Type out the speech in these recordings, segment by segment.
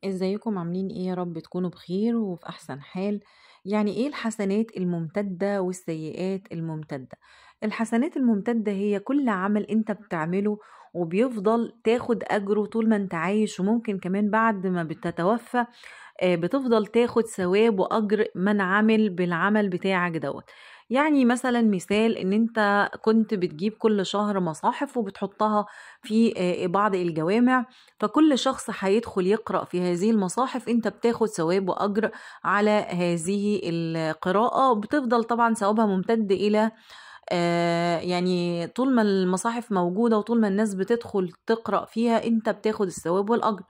ازيكم عاملين ايه؟ يا رب تكونوا بخير وفي احسن حال. يعني ايه الحسنات الممتدة والسيئات الممتدة؟ الحسنات الممتدة هي كل عمل انت بتعمله وبيفضل تاخد اجره طول ما انت عايش، وممكن كمان بعد ما بتتوفى بتفضل تاخد ثواب واجر من عمل بالعمل بتاعك دوت. يعني مثلا مثال ان انت كنت بتجيب كل شهر مصاحف وبتحطها في بعض الجوامع، فكل شخص هيدخل يقرأ في هذه المصاحف انت بتاخد ثواب واجر على هذه القراءة، بتفضل طبعا ثوابها ممتد الى يعني طول ما المصاحف موجودة وطول ما الناس بتدخل تقرأ فيها انت بتاخد الثواب والأجر.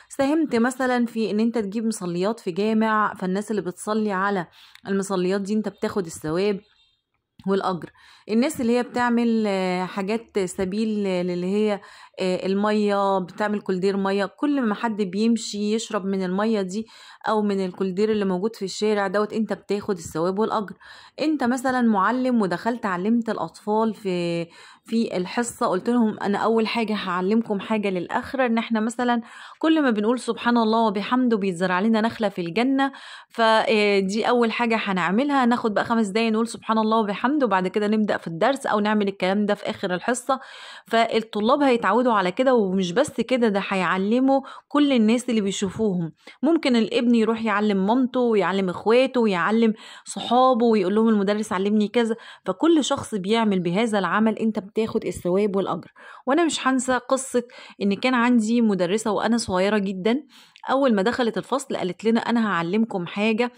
ساهمت مثلا في ان انت تجيب مصليات في جامع، فالناس اللي بتصلي على المصليات دي انت بتاخد الثواب والأجر. الناس اللي هي بتعمل حاجات سبيل اللي هي المية، بتعمل كولدير مية، كل ما حد بيمشي يشرب من المية دي أو من الكولدير اللي موجود في الشارع دوت انت بتاخد الثواب والأجر. انت مثلا معلم ودخلت علمت الأطفال في الحصة، قلت لهم أنا أول حاجة هعلمكم حاجة للآخرة، إن احنا مثلا كل ما بنقول سبحان الله وبحمده بيتزرع لنا نخلة في الجنة. فدي أول حاجة هنعملها، ناخد بقى 5 دقايق نقول سبحان الله وبحمده وبعد كده نبدأ في الدرس، أو نعمل الكلام ده في آخر الحصة. فالطلاب هيتعودوا على كده، ومش بس كده، ده هيعلموا كل الناس اللي بيشوفوهم. ممكن الابن يروح يعلم مامته ويعلم اخواته ويعلم صحابه ويقول لهم المدرس علمني كذا. فكل شخص بيعمل بهذا العمل انت بتاخد الثواب والأجر. وانا مش هنسى قصة ان كان عندي مدرسة وانا صغيرة جدا، اول ما دخلت الفصل قالت لنا انا هعلمكم حاجة،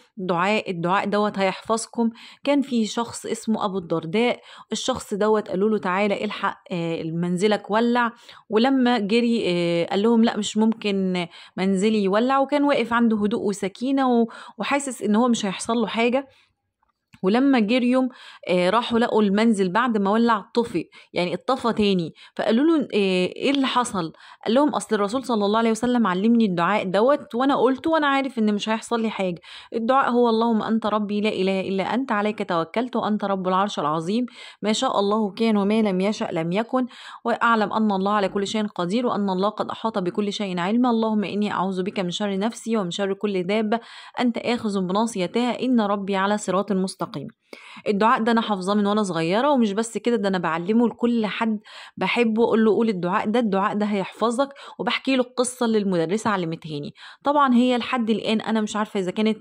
الدعاء دوت هيحفظكم. كان في شخص اسمه ابو الدرداء، الشخص دوت قالوا له تعالى الحق منزلك ولع. ولما جري قال لهم لا مش ممكن منزلي يولع، وكان واقف عنده هدوء وسكينة وحاسس ان هو مش هيحصل له حاجة. ولما جريهم راحوا لقوا المنزل بعد ما ولع طفي، يعني اتطفى تاني. فقالوا له ايه اللي حصل؟ قال لهم اصل الرسول صلى الله عليه وسلم علمني الدعاء دوت وانا قلته وانا عارف ان مش هيحصل لي حاجه. الدعاء هو اللهم انت ربي لا اله الا انت عليك توكلت وانت رب العرش العظيم، ما شاء الله كان وما لم يشأ لم يكن، واعلم ان الله على كل شيء قدير وان الله قد احاط بكل شيء علما، اللهم اني اعوذ بك من شر نفسي ومن شر كل دابه انت اخذ بناصيتها ان ربي على صراط مستقيم. الدعاء ده انا حافظاه من وانا صغيره، ومش بس كده، ده انا بعلمه لكل حد بحبه، اقول له قول الدعاء ده هيحفظك. وبحكي له القصه اللي المدرسه علمتهاني. طبعا هي لحد الان انا مش عارفه اذا كانت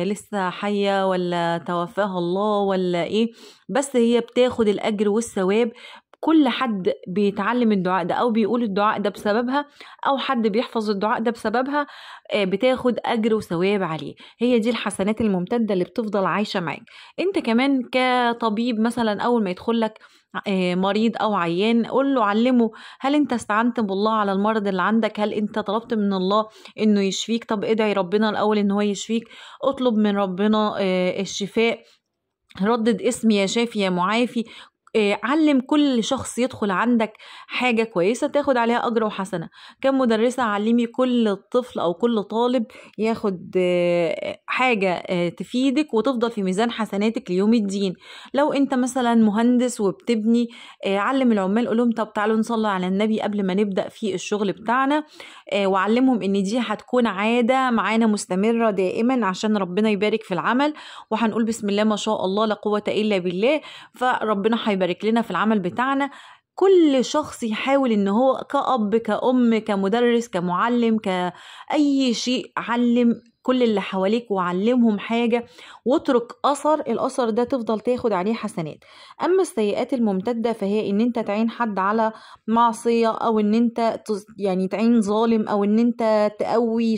لسه حيه ولا توفاها الله ولا ايه، بس هي بتاخد الاجر والثواب. كل حد بيتعلم الدعاء ده او بيقول الدعاء ده بسببها، او حد بيحفظ الدعاء ده بسببها، بتاخد اجر وثواب عليه. هي دي الحسنات الممتدة اللي بتفضل عايشة معاك. انت كمان كطبيب مثلا اول ما يدخل لك مريض او عيان، قول له علمه هل انت استعنت بالله على المرض اللي عندك؟ هل انت طلبت من الله انه يشفيك؟ طب ادعي ربنا الاول ان هو يشفيك، اطلب من ربنا الشفاء، ردد اسم يا شافي يا معافي. علم كل شخص يدخل عندك حاجة كويسة تاخد عليها أجر وحسنة. كم مدرسة علمي كل طفل أو كل طالب ياخد حاجة تفيدك وتفضل في ميزان حسناتك ليوم الدين. لو أنت مثلا مهندس وبتبني، علم العمال، قولهم طب تعالوا نصلي على النبي قبل ما نبدأ في الشغل بتاعنا، وعلمهم إن دي هتكون عادة معانا مستمرة دائما عشان ربنا يبارك في العمل، وهنقول بسم الله ما شاء الله لا قوة إلا بالله، فربنا هيبارك لنا في العمل بتاعنا. كل شخص يحاول ان هو كأب كأم كمدرس كمعلم كأي شيء، علم كل اللي حواليك وعلمهم حاجة، واترك أثر، الأثر ده تفضل تاخد عليه حسنات. أما السيئات الممتدة فهي ان انت تعين حد على معصية، او ان انت يعني تعين ظالم، او ان انت تقوي